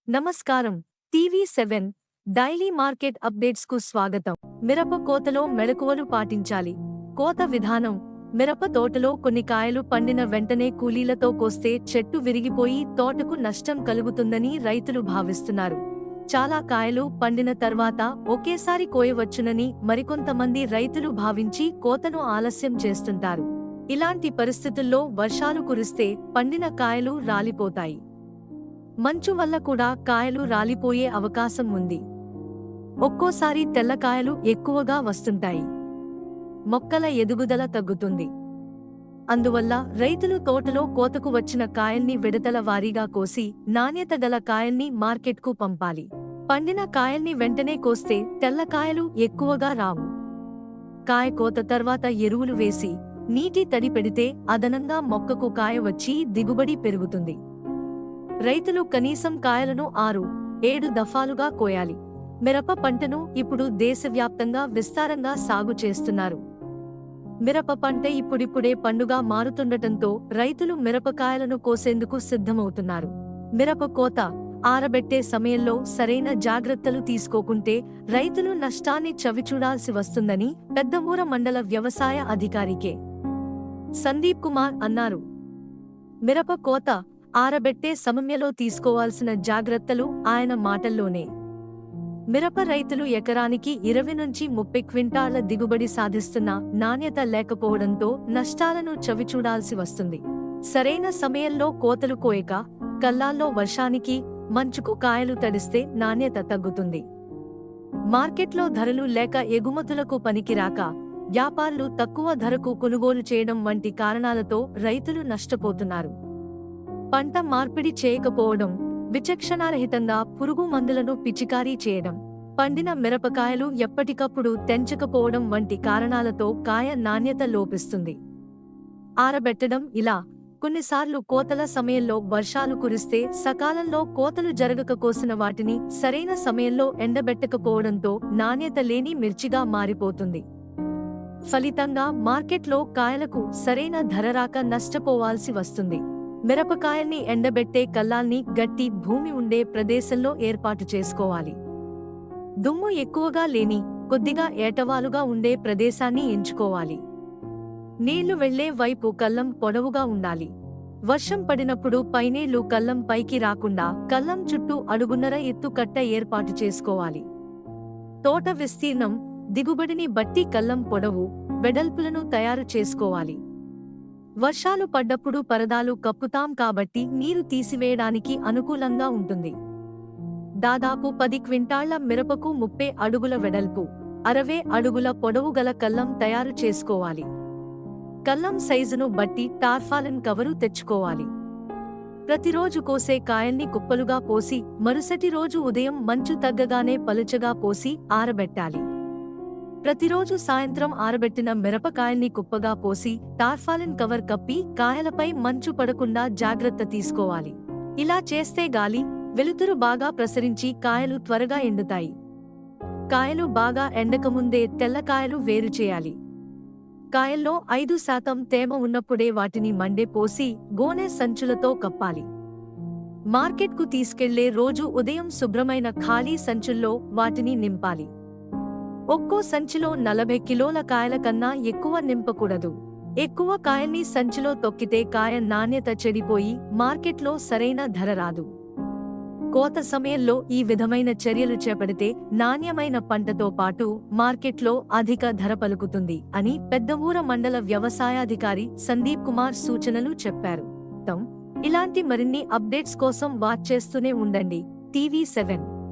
నమస్కారం. టీవీ7 daily market updates కు స్వాగతం. మిరప కోతలో మెళకువలు పాటించాలి. కోత విధానం: మిరప తోటలో కొన్ని కాయలు పండిన వెంటనే కూలీలతో కోస్తే చెట్టు విరిగిపోయి తోటకు నష్టం కలుగుతుందని రైతులు భావిస్తున్నారు. చాలా కాయలు పండిన తర్వాత ఒకేసారి కోయవచ్చునని మరికొంతమంది రైతులు భావించి కోతను ఆలస్యం చేస్తుంటారు. ఇలాంటి పరిస్థితుల్లో వర్షాలు కురిస్తే పండిన కాయలు రాలిపోతాయి. మంచు వల్ల కూడా కాయలు రాలిపోయే అవకాశం ఉంది. ఒక్కోసారి తెల్లకాయలు ఎక్కువగా వస్తుంటాయి. మొక్కల ఎదుగుదల తగ్గుతుంది. అందువల్ల రైతులు తోటలో కోతకు వచ్చిన కాయల్ని విడతల వారీగా కోసి నాణ్యత గల కాయల్ని మార్కెట్కు పంపాలి. పండిన కాయల్ని వెంటనే కోస్తే తెల్లకాయలు ఎక్కువగా రావు. కాయ కోత తర్వాత ఎరువులు వేసి నీటి తడి పెడితే అదనంగా మొక్కకు కాయ వచ్చి దిగుబడి పెరుగుతుంది. రైతులు కనీసం కాయలను 6-7 దఫాలుగా కోయాలి. మిరప పంటను ఇప్పుడు దేశవ్యాప్తంగా విస్తారంగా సాగు చేస్తున్నారు. మిరప పంట ఇప్పుడిప్పుడే పండుగ మారుతుండటంతో రైతులు మిరపకాయలను కోసేందుకు సిద్ధమవుతున్నారు. మిరప కోత, ఆరబెట్టే సమయంలో సరైన జాగ్రత్తలు తీసుకోకుంటే రైతులు నష్టాన్ని చవిచూడాల్సి వస్తుందని పెద్దమూర మండల వ్యవసాయ అధికారి కె. సందీప్ కుమార్ అన్నారు. మిరప కోత, ఆరబెట్టే సమయంలో తీసుకోవాల్సిన జాగ్రత్తలు ఆయన మాటల్లోనే. మిరప రైతులు ఎకరానికి 20 నుంచి 30 క్వింటాళ్ల దిగుబడి సాధిస్తున్నా నాణ్యత లేకపోవడంతో నష్టాలను చవిచూడాల్సి వస్తుంది. సరైన సమయంలో కోతలు కోయక, కల్లాల్లో వర్షానికి, మంచుకు కాయలు తడిస్తే నాణ్యత తగ్గుతుంది. మార్కెట్లో ధరలు లేక ఎగుమతులకు పనికిరాక, వ్యాపారులు తక్కువ ధరకు కొనుగోలు చేయడం వంటి కారణాలతో రైతులు నష్టపోతున్నారు. పంట మార్పిడి చేయకపోవడం, విచక్షణారహితంగా పురుగు మందులను పిచికారీ చేయడం, పండిన మిరపకాయలు ఎప్పటికప్పుడు తెంచకపోవడం వంటి కారణాలతో కాయ నాణ్యత లోపిస్తుంది. ఆరబెట్టడం: ఇలా కొన్నిసార్లు కోతల సమయంలో వర్షాలు కురిస్తే సకాలంలో కోతలు జరగక కోసిన వాటిని సరైన సమయంలో ఎండబెట్టకపోవడంతో నాణ్యత లేని మిర్చిగా మారిపోతుంది. ఫలితంగా మార్కెట్లో కాయలకు సరైన ధర రాక నష్టపోవాల్సి వస్తుంది. మిరపకాయల్ని ఎండబెట్టే కల్లాల్ని గట్టి భూమి ఉండే ప్రదేశంలో ఏర్పాటు చేసుకోవాలి. దుమ్ము ఎక్కువగా లేని, కొద్దిగా ఏటవాలుగా ఉండే ప్రదేశాన్ని ఎంచుకోవాలి. నీళ్లు వెళ్లే వైపు కల్లం పొడవుగా ఉండాలి. వర్షం పడినప్పుడు పైనీళ్లు కల్లం పైకి రాకుండా కల్లం చుట్టూ అడుగున్నర ఎత్తు కట్ట ఏర్పాటు చేసుకోవాలి. తోట విస్తీర్ణం, దిగుబడిని బట్టి కల్లం పొడవు, వెడల్పులను తయారు చేసుకోవాలి. వర్షాలు పడ్డప్పుడు పరదాలు కప్పుతాం కాబట్టి నీరు తీసివేయడానికి అనుకూలంగా ఉంటుంది. దాదాపు 10 క్వింటాళ్ల మిరపకు 30 అడుగుల వెడల్పు, 60 అడుగుల పొడవు గల కల్లం తయారు చేసుకోవాలి. కల్లం సైజును బట్టి టార్పాలిన్ కవరు తెచ్చుకోవాలి. ప్రతిరోజు కోసే కాయల్ని కుప్పలుగా పోసి మరుసటి రోజు ఉదయం మంచు తగ్గగానే పలుచగా పోసి ఆరబెట్టాలి. ప్రతిరోజు సాయంత్రం ఆరబెట్టిన మిరపకాయల్ని కుప్పగా పోసి టార్పాలిన్ కవర్ కప్పి కాయలపై మంచు పడకుండా జాగ్రత్త తీసుకోవాలి. ఇలా చేస్తే గాలి, వెలుతురు బాగా ప్రసరించి కాయలు త్వరగా ఎండుతాయి. కాయలు బాగా ఎండకముందే తెల్లకాయలు వేరు చేయాలి. కాయల్లో 5% తేమ ఉన్నప్పుడే వాటిని మండే పోసి గోనె సంచులతో కప్పాలి. మార్కెట్కు తీసుకెళ్లే రోజు ఉదయం శుభ్రమైన ఖాళీ సంచుల్లో వాటిని నింపాలి. ఒక్కో సంచిలో 40 కిలోల కాయల కన్నా ఎక్కువ నింపకూడదు. ఎక్కువ కాయల్ని సంచిలో తొక్కితే కాయ నాణ్యత చెడిపోయి మార్కెట్లో సరైన ధర రాదు. కోత సమయంలో ఈ విధమైన చర్యలు చేపడితే నాణ్యమైన పంటతో పాటు మార్కెట్లో అధిక ధర పలుకుతుంది అని పెద్దమూర మండల వ్యవసాయాధికారి సందీప్ కుమార్ సూచనలు చెప్పారు. ఇలాంటి మరిన్ని అప్డేట్స్ కోసం వాచ్ చేస్తూనే ఉండండి టీవీ7.